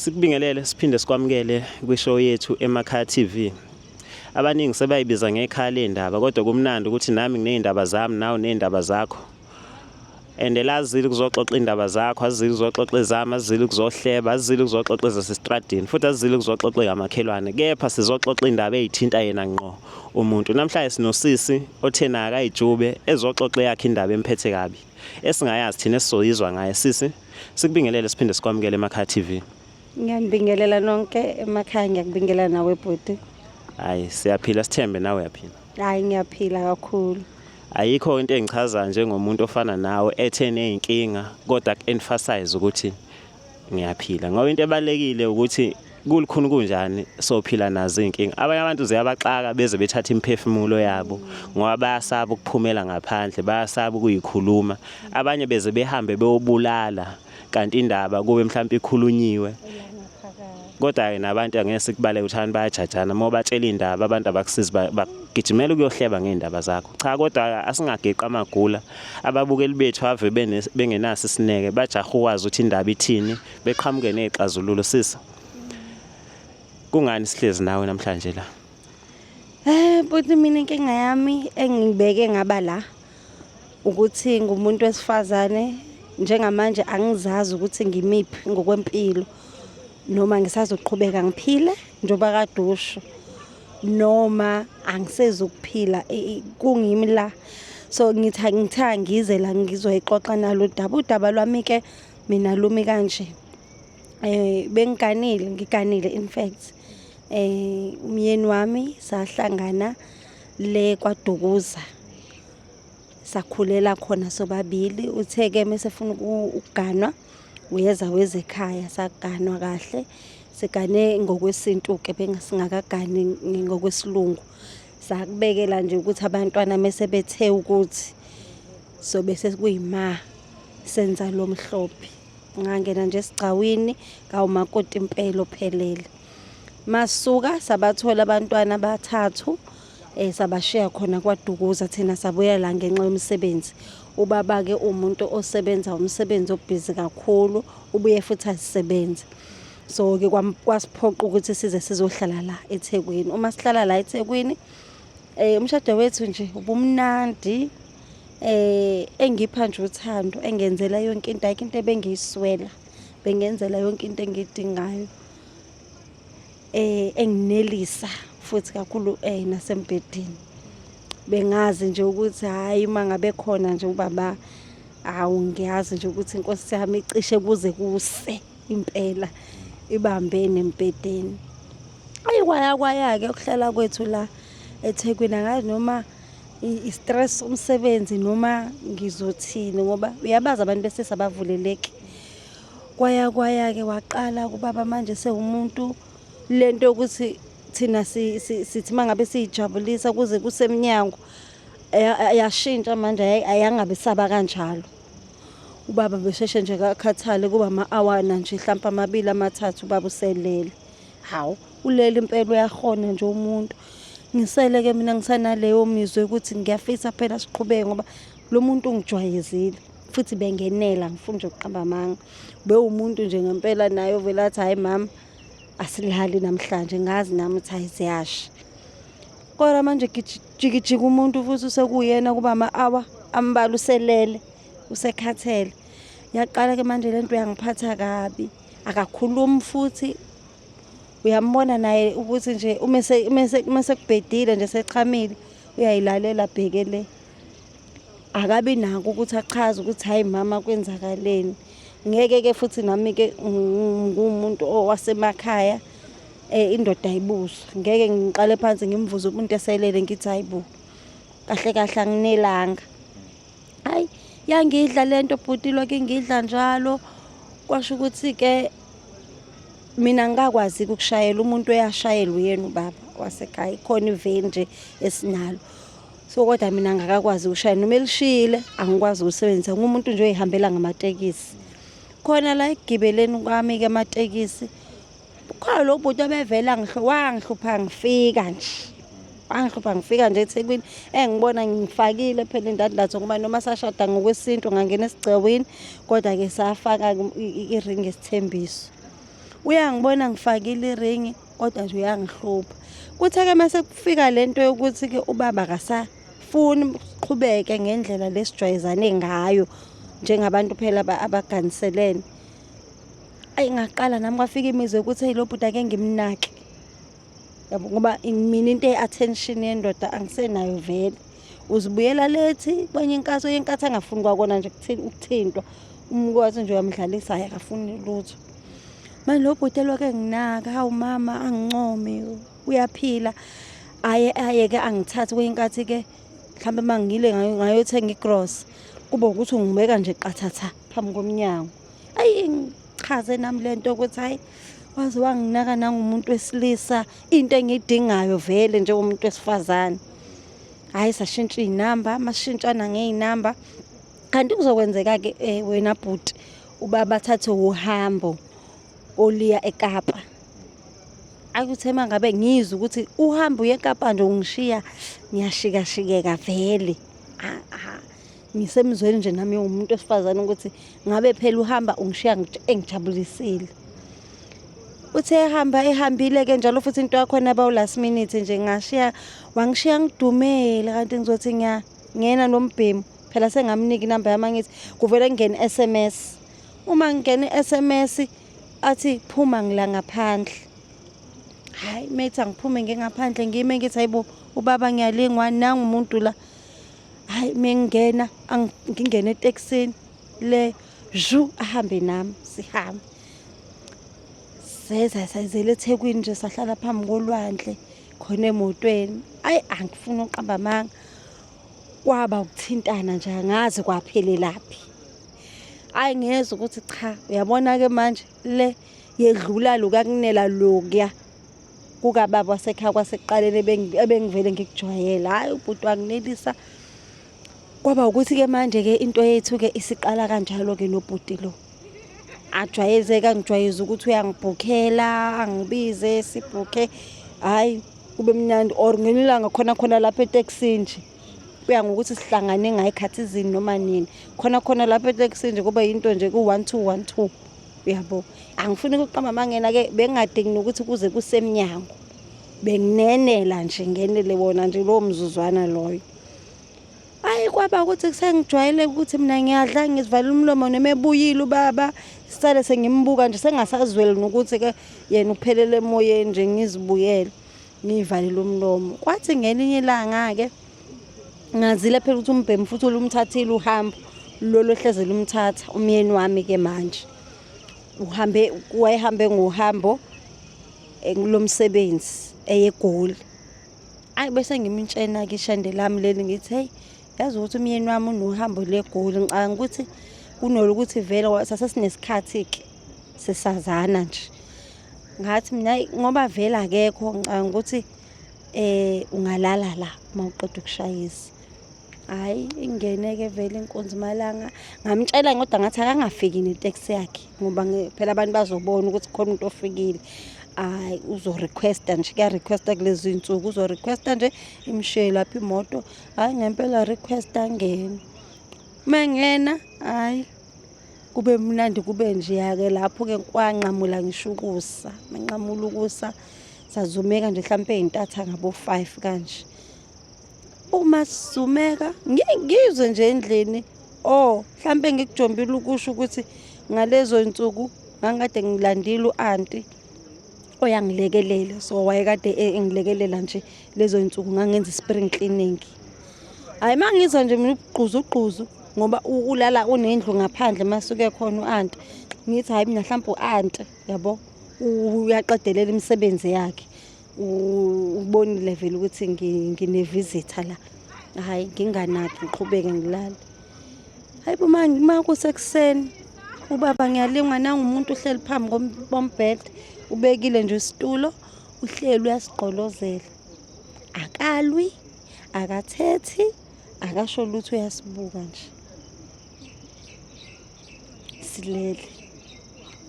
Sikubingelele siphinde sikwamukele kwishow yethu eMakhaya TV. Abaningi sebayibiza ngekhala lendaba kodwa kumnandi ukuthi nami nginezindaba zami nawe nezindaba zakho. Lazile kuzoxoxa indaba zakho, azile kuzoxoxa ezami, azile kuzohleba, azile kuzoxoxa ezasestradini, futhi azile kuzoxoxa ngamakhelwane. Kepha sizoxoxa indaba ezithinta yena ngqo umuntu. Namhlanje sinosisi othena akayijube ezoxoxa yakhe indaba emphethe kabi. Esingayazi thina esizoyizwa ngaye sisi. Sikubingelele siphinde sikwamukele eMakhaya TV. Ngiyabingelela nonke emakhaya, ngiyakubingelela nawe bhuti. Hayi siyaphila sithembe nawe uyaphila. Hayi ngiyaphila kakhulu. Ayikho into engichaza njengomuntu ofana nawe ethene inkinga kodwa emphasize ukuthi ngiyaphila. Ngoba into ebalekile ukuthi kulikhuni kunjani sophila nazo inkinga. Abanye abantu ziyabaxaka beze bethatha imphefumulo yabo ngoba bayasaba ukuphumela ngaphandle, bayasaba ukuyikhuluma. Abanye beze behambe beyobulala kanti indaba kube mhlawumbe ikhulunyiwe. Kodwa nabantu angeke sikubale uthani bayajajana uma batshela indaba abantu abakusizi bagijimela ukuyohleba ngeindaba zakho. Cha kodwa asingageqa amagula. Ababukeli bethu ave bengenaso isineke bajaha ukwazi ukuthi indaba ithini beqhamuke nezixazululo sisi. Kungani sihlezi nawe namhlanje la? Buti mina inkinga yami engibeke ngaba la ukuthi ngumuntu wesifazane njengamanje angizazi ukuthi ngimiphi ngokwempilo. Noma ngisazoqhubeka ngiphile njoba kadusho noma angisezukuphila kungimi la. So ngitha ngize la ngizoyixoxa nalo daba. Udaba lwami ke mina lumi kanje. Ngiganile in fact. Umyeni wami sahlangana le kwaDukuza. Sakhulela khona sobabili. Utheke mesefuna ukuganwa uyeza wezekhaya saganwa kahle. Sigane ngokwesintu ke bengasingakagani ngokwesilungu. Sakubekela nje ukuthi abantwana mase bethe ukuthi so bese kuyima senza lo mhlophe. Ngangena nje esigcawini kawumakoti impela ophelele. Masuka sabathola abantwana abathathu sabashiya khona kwaDukuza thina sabuya la ngenxa yomsebenzi. Ubaba ke umuntu osebenza umsebenzi obhizi kakhulu ubuye futhi asisebenze. So ke kwasiphoqa ukuthi size sizohlala la eThekwini. Uma sihlala la eThekwini umshado wethu nje ubumnandi engipha nje uthando engenzela yonke into ebengiyiswela bengenzela yonke into engidingayo enginelisa futhi kakhulu nasembedeni. Bengazi nje ukuthi hayi mangabe khona nje ubaba ngiyazi nje ukuthi inkosi yami icishe kuze kuse impela ibambene empedeni. Kwaya ke ukuhlala kwethu la eThekwini angazi noma i-stress umsebenzi noma ngizothini ngoba uyabaza abantu bese sabavuleleke. Kwaya ke waqala kubaba manje sewumuntu lento ukuthi thina sithi mangabe siyijabulisa kuze kusemnyango yashintsha manje ayangabe saba kanjalo. Ubaba besheshe nje akhathale kuba ama-awana nje mhlawumbe amabili amathathu ubaba uselele. Hawu ulele impela uyahona nje umuntu. Ngisele ke mina ngisanaleyo mizwe ukuthi ngiyafisa phela siqhubeke ngoba lo muntu ungijwayezile futhi bengenela ngifuna nje ukuqamba amanga. Umuntu nje ngempela naye ovela athi hayi mama asilali namhlanje ngazi nami ukuthi ayiziyasha. Kodwa manje jikijika umuntu futhi usekuyena kuba ama-hour ambala uselele usekhathele. Yaqala ke manje lento uyangiphatha kabi akakhulumi futhi uyambona naye ukuthi nje umese kubhedile nje sechamile uyayilalela bhekele. Akabi nako ukuthi achaze ukuthi hayi mama kwenzakaleni. Ngeke ke futhi nami ke ngumuntu owasemakhaya indoda ayibuso. Ngeke ngiqale phansi ngimvuze umuntu eselele ngithi hayibo kahle anginelanga. Hayi yangidla lento bhuti lokho ngidla njalo kwasho ukuthi ke mina ngakwazi ukushayela umuntu oyashayela uyena ubaba wasekhaya khona iveni nje esinalo. So kodwa mina ngakakwazi ukushayela noma elishile angikwazi ukusebenzisa ngumuntu nje oyihambela ngamatekisi. Khona la igibeleni kwami ke amatekisi khona lo bhuti obevela wangihlupha ngifika nje. Wangihlupha ngifika nje eThekwini engibona ngifakile phela indandlatho ngoba noma sashada ngokwesintu ngangena esigcawini kodwa ke safaka iring esithembiso. uyangibona ngifakile iringi kodwa nje uyangihlupha. Kuthe-ke mase kufika lento yokuthi-ke ubaba akasafuni uqhubeke ngendlela lesijwayezane ngayo njengabantu phela abaganiselene. Ayi ngaqala nami kwafika imizwa yokuthi hey lo bhuti ake ngimnake. Yabo ngoba mina into ye-attention yendoda angisenayo vele. Uzibuyela lethi kwenye inkathi angafuni kwakona nje ukuthintwa. Umkwazi nje uyamdlalisa hayi akafuni lutho. Manje lo bhuti elokhe nginaka, hawu mama angincome uyaphila. Ayeke angithathe kwenye inkathi-ke mhlawumbe mangile ngayothenga igross. Kube ukuthi ungibeka nje qathatha phambi komnyango. Ayi ngichaze nami lento ukuthi hayi waze wanginaka nangumuntu wesilisa into engiyidingayo vele njengomuntu wesifazane. Hayi sashintsha inamba, masishintshana ngeinamba. Kanti kuzokwenzeka-ke wena bhuti ubaba athathe uhambo oliya eKapa. Akuthe mangabe ngizwe ukuthi uhamba uye eKapa nje ungishiya ngiyashikashikeka vele. Ngisemzweni nje nami umuntu wesifazane ukuthi ngabe phela uhamba ungishiya engijabulisile. Uthe ehambile-ke njalo futhi into yakho nabawu last minute nje wangishiya ngidumele kanti ngizothi ngiyena noMbhemu phela sengamnika inamba yami ngithi kuvele ngene SMS. Uma ngene SMS athi phuma ngila ngaphandle. Hayi methi angiphume ngengaphandle ngime ngithi hayibo ubaba ngiyalingwa nangu umuntu la. Hayi mengena ngingena eTexini le ahambe nami sihamba. Sayizele eThekwini nje sahlala phambi kolwandle khona emotweni. Ayi angifuni uqamba amanga. Kwaba ukuthintana nje angazi kwaphelelaphi. Ayi ngiyeza ukuthi cha uyabona-ke manje le yedlula lukakunela lokuya kukababa wasekhaya kwasekuqaleni ebengivele ngikujwayela. Hayi ubhuti wanginelisa. Kwaba ukuthi-ke manje-ke into yethu-ke isiqala kanjalo-ke nobhuti lo. Ajwayezeka angijwayeza ukuthi uyangibhukhela angibize sibhukhe. Hayi kube mnandi or ngelilanga khona lapha eTexini nje. Kuya ngokuthi sihlangane ngayikhathi izini noma nini. Khona lapha eTexini nje kuba into nje ku-1-2 uyabo. Angifuni ukuqamba amangena-ke bengadingi nokuthi kuze kusemnyango. Benginenela nje ngenele wona nje lowo mzuzwana loyo. Hayi kwaba ukuthi kusengijwayele ukuthi mina ngiyadla ngizivala umlomo noma ebuyile ubaba sisale sengimbuka nje sengasazweli nokuthi-ke yena uphelele emoyeni nje ngizibuyele ngivalile umlomo. Kwathi ngelinye ilanga-ke ngazile phela ukuthi uMbhemu futhi ulumthathile uhambo lolo hleze lumthatha umyeni wami-ke manje. Wayehambe ngohambo lomsebenzi eyeGoli. Ayi bese ngimtshena-ke ishande lami leli ngithi hey yazi ukuthi umyeni wami unohambo leGoli ngicabanga ukuthi kunolukuthi vele sasesinesikhathi-ke sesazana nje. Ngathi mina ngoba vele akekho ngicabanga ukuthi ungalala la mawuqeda ukushayisa. Hayi ingene-ke vele inkunzi malanga ngamtshela kodwa ngathi akangafiki neteksi yakhe ngoba phela abantu bazobona ukuthi khona umuntu ofikile. Hayi uzorequesta nje kuya-requesta kulezi insuku uzorequesta nje imshiye lapha imoto. Hayi ngempela requesta angene. Mengena hayi kube mnandi kube njeya-ke lapho-ke kwanqamula ngisho ukusa. Manqamula ukusa sazumeka nje mhlampe ey'ntatha ngabo-5 kanje. Uma sizumeka ngizwe nje endlini mhlampe ngikujombile ukusho ukuthi ngalezo insuku ngangikade ngilandile u-anti oyangilekelela. So wayekade engilekelela nje lezo insuku ngangenza i-spring cleaning. Hayi mangizwa nje mina ubuquzu ngoba ulala unendlu ngaphandle masuke khona u-anti. Ngithi hayi mina mhlawumbe u-anti yabo uyaqedelela imisebenzi yakhe. Ubonile vele ukuthi ngine-visitor la. Hayi nginganaki ngiqhubeke ngilala. Hayi uma kusekuseni ubaba ngiyalingwa nangumuntu uhleli phambi kombhede ubekile nje isitulo uhleli uyasigqolozela. Akalwi akathethi akasho lutho uyasibuka nje. Silele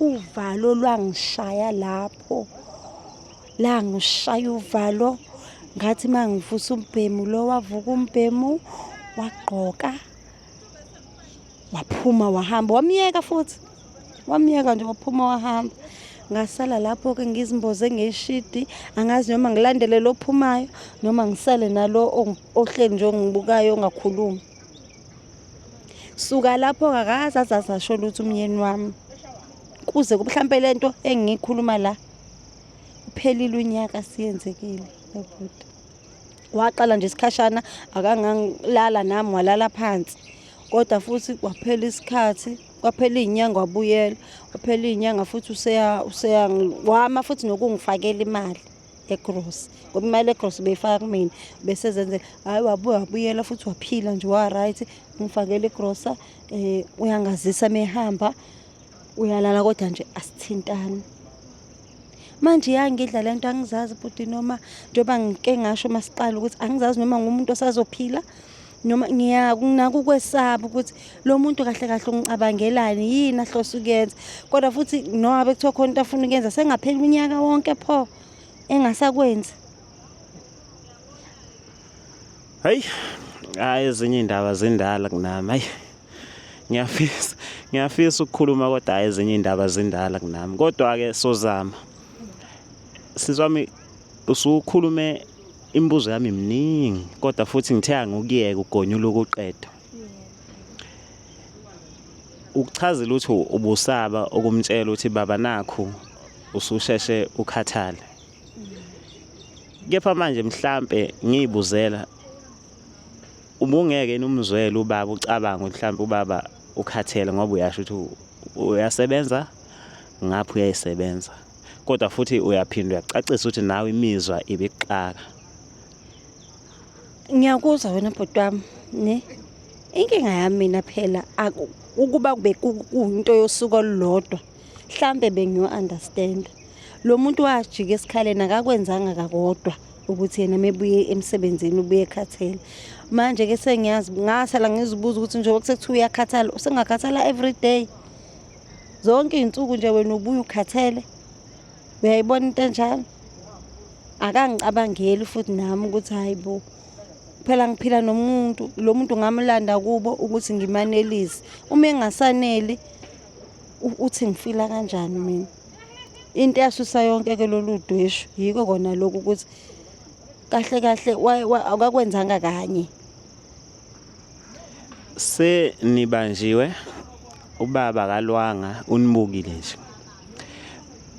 uvalo lwangishaya lapho. La ngishaya uvalo ngathi mangivusa uMbhemu lo wavuka uMbhemu wagqoka waphuma wahamba wamiyeka futhi wamiyeka nje waphuma wahamba. ngasala lapho-ke ngizimboze ngeshidi, angazi noma ngilandele lo ophumayo noma ngisale nalo ohleli nje ongibukayo ongakhulumi. Suka lapho akazazi asho lutho umyeni wami. Kuze mhlampe lento engiyikhuluma la uphelile unyaka siyenzekile ebhuti. Waqala nje isikhashana akangangilala nami walala phansi. Kodwa futhi kwaphela isikhathi, kwaphela izinyanga wabuyela, kwaphela izinyanga futhi wama futhi nokungifakela imali egross. Ngoba imali egross beyifaka kumina bese zenzela hayi wabuyela futhi waphila nje wa right ngifakele igrossa uyangazisa mehamba uyalala kodwa nje asithintani. Manje yangidla lento angizazi futhi noma njoba ngike ngasho masiqala ukuthi angizazi noma ngumuntu osazophila noma ngiyakunaka ukwesaba ukuthi lo muntu kahle kahle ungicabangelani yini ahlose ukuyenza. Kodwa futhi noma bekuthiwa khona into afuna ukuyenza sengaphela unyaka wonke pho engasakwenzi. Hayi ezinye indaba zindala kunami. Hayi ngiyafisa ukukhuluma kodwa ezinye indaba zindala kunami. Kodwa ke sozama. Sizwami usukhulume imibuzo yami miningi kodwa futhi ngithe angikuyeke ugonyula ukuqeda. Ukuchazela ukuthi ubusaba okumtshela ukuthi baba nakho ususheshe ukhathale. Kepha manje mhlambe ngiyibuzela ubungeke nomzwelo ubaba ucabanga ukuthi mhlambe ubaba ukhathele ngoba uyasho ukuthi uyasebenza ngapha uyayisebenza. Kodwa futhi uyaphinda uyacacisa ukuthi nawe imizwa ibixaka. Ngiyakuzwa wena bhuti wami ne. Inkinga yami mina phela ukuba kube kuyinto yosuku olulodwa. Mhlambe bengiyo understand. Lo muntu wajika esikhaleni akakwenzanga kakodwa ukuthi yena mebuye emsebenzini ubuye ekhathele. Manje ke sengiyazi ngasala ngizibuza ukuthi nje sekuthiwa uyakhathala usengakhathala every day. Zonke izinsuku nje wena ubuye ukhathele. Uyayibona into enjalo? Akangicabangeli futhi nami ukuthi hayibo. Phela ngiphila nomuntu, lo muntu ngamlanda kubo ukuthi ngimanelise. Uma engasaneli uthi ngifila kanjani mina? Into yasusa yonke ke lolu dweshu yiko kona lokho ukuthi kahle kahle akakwenzanga kanye. Nibanjiwe ubaba kalwanga unibukile nje.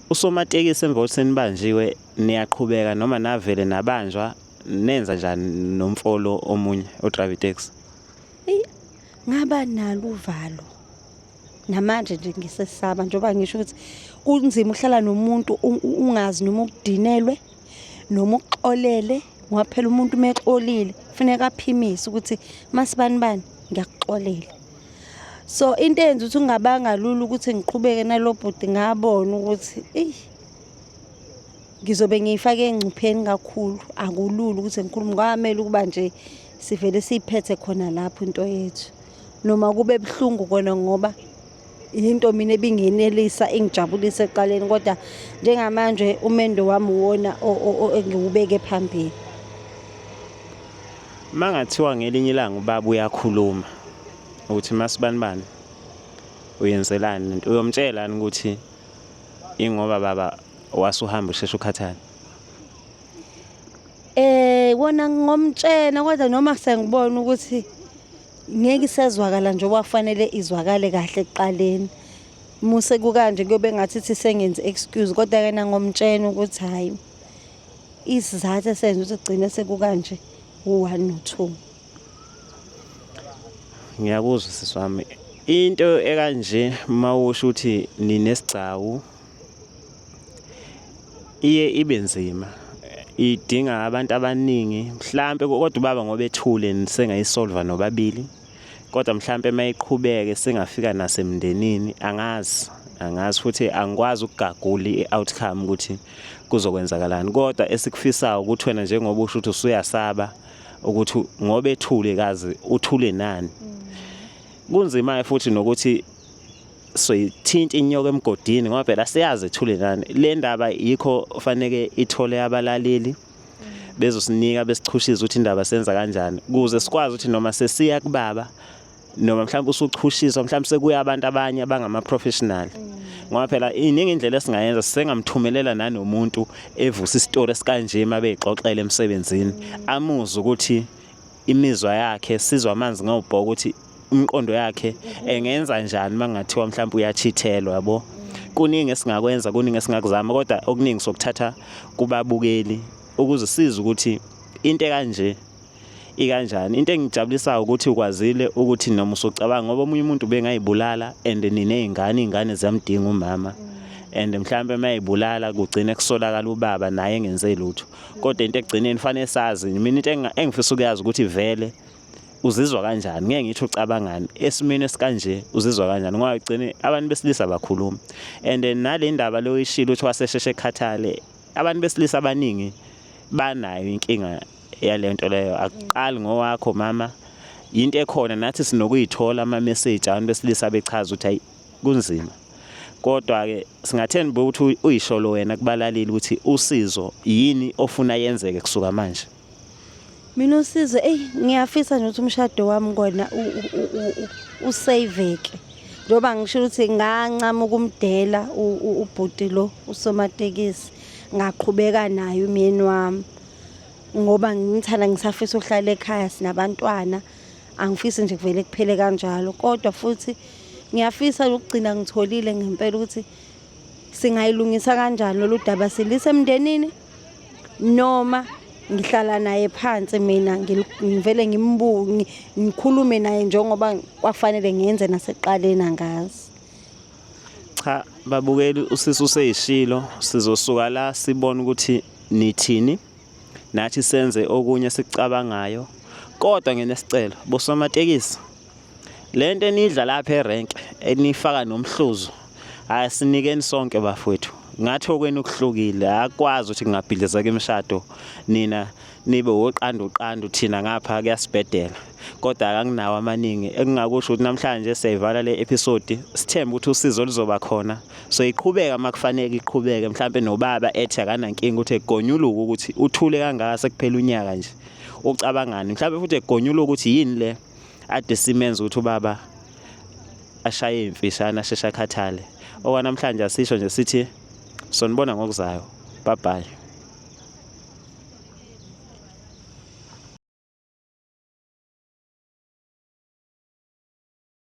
Usomatekisi emva kokuthi nibanjiwe niyaqhubeka noma navele nabanjwa nenza njani nomfolo omunye odrive taxi? Ngaba nalo uvalo. Namanje nje ngisesaba njoba ngisho ukuthi kunzima ukuhlala nomuntu ungazi noma ukudinelwe noma ukuxolele ngoba phela umuntu mexolile kufanele aphimise ukuthi masibani ngiyakuxolela. So into enza ukuthi ungabanga lula ukuthi ngiqhubeke nalobhudi ngabona ukuthi ngizobe ngiyifake engcupheni kakhulu akulula ukuthi ngikhulume kwamele ukuba nje sivele siphethe khona lapho into yethu noma kube ebhlungu kona ngoba into mina ebingenelisa engijabulisa eqaleni kodwa njengamanje umendo wami wona engiubeke phambili. Mangathiwa ngelinye ilanga ubaba uyakhuluma ukuthi masibani uyenzelani into uyomtshelani ukuthi ingoba baba wasuhamba usheshe ukhathale? Wona ngomtshela kodwa noma sengibona ukuthi ngeke isezwakala nje owafanele izwakale kahle eqaleni. Muse kukanje kuyobe ngathi sengenze excuse kodwa yena ngomtshela ukuthi hayi isizathu esenza ukuthi gcine sekukanje u1 no2. Ngiyakuzwa siswami. Into ekanje mawusho ukuthi ninesigcawu iye ibenzima. Idinga abantu abaningi mhlambe kodwa ubaba ngoba ethule nisengayisolva nobabili. Kodwa mhlambe mayiqhubeke singafika nasemndenini angazi futhi angikwazi ukugagula i-outcome ukuthi kuzokwenzakalani. Kodwa esikufisayo ukuthi wena njengoba usho ukuthi usuyasaba ukuthi ngoba ethule kazi uthule nani. Kunzima futhi nokuthi soyithinta inyoka emgodini ngoba phela siyazi ethule nani. Le ndaba yikho fanele ithole abalaleli bezosinika besichushiza ukuthi indaba senza kanjani kuze sikwazi ukuthi noma sesiya kubaba noma mhlawumbe usuchushiswa mhlawumbe sekuya abantu abanye abangama professional ngoba phela iningi indlela esingayenza sengamthumelela nanomuntu evusa isitori esikanje mabeyixoxela emsebenzini amuzwe ukuthi imizwa yakhe sizwa amanzi ngawubhoko ukuthi umqondo yakhe engenza njani mangathiwa mhlawumbe uyachithelwa yabo. Kuningi esingakwenza, kuningi esingakuzama, kodwa okuningi sokuthatha kubabukeli ukuze size ukuthi into kanje ikanjani. Into engijabulisayo ukuthi ukwazile ukuthi noma usucabanga ngoba omunye umuntu bengayibulala and ingane ziyamdinga umama and mhlambe mayibulala kugcine kusolakala ubaba naye engenze lutho. Kodwa into egcineni fanele sazi mina into engifisa ukuyazi ukuthi vele uzizwa kanjani, ngeke ngithi ucabangani esimeni esikanje uzizwa kanjani ngoba ugcine abantu besilisa bakhuluma and nale ndaba lo ishilo ukuthi wasesheshe ekhathale abantu besilisa abaningi banayo inkinga yalento leyo. Akuqali ngowakho mama, into ekhona nathi sinokuyithola ama message abantu besilisa bechaza ukuthi hayi kunzima, kodwa ke singathemba ukuthi uyisholo wena kubalaleli ukuthi usizo yini ofuna yenzeke kusuka manje. Mina usizo ngiyafisa nje ukuthi umshado wami kona usaveke. Njoba ngisho ukuthi ngancama ukumdela ubhuti lo usomatekisi ngaqhubeka naye umyeni wami ngoba ngithanda ngisafisa ukuhlala ekhaya sinabantwana, angifisi nje kuvele kuphele kanjalo, kodwa futhi ngiyafisa ukugcina ngitholile ngempela ukuthi singayilungisa kanjani lolu daba silise emndenini noma ngihlala naye phansi mina ngivele ngikhulume naye njengoba kwafanele ngiyenze naseqaleni angazi. Cha babukeli usisi useyishilo, sizosuka la sibona ukuthi nithini nathi senze okunye sikucabangayo, kodwa ngenesicelo bosomatekisi lento enidla lapha erank enifaka nomhluzo asinikeni sonke bafowethu. Ngathi okwenu okuhlukile akwazi ukuthi kungabhidlizeka imishado nina nibe uqanda thina ngapha kuyasibhedela, kodwa akanginawo amaningi engingakusho ukuthi namhlanje siyayivala le episode sithemba ukuthi usizo lizoba khona, so iqhubeka makufanele iqhubeke. Mhlawumbe nobaba ethi akanankinga ukuthi egonyuluka ukuthi uthule kangaka sekuphela unyaka nje ucabangani, mhlawumbe futhi egonyuluka ukuthi yini le ade simenza ukuthi ubaba ashaye imfishana asheshe akhathale. Okwanamhlanje asisho nje sithi sonibona ngokuzayo. Bye bye.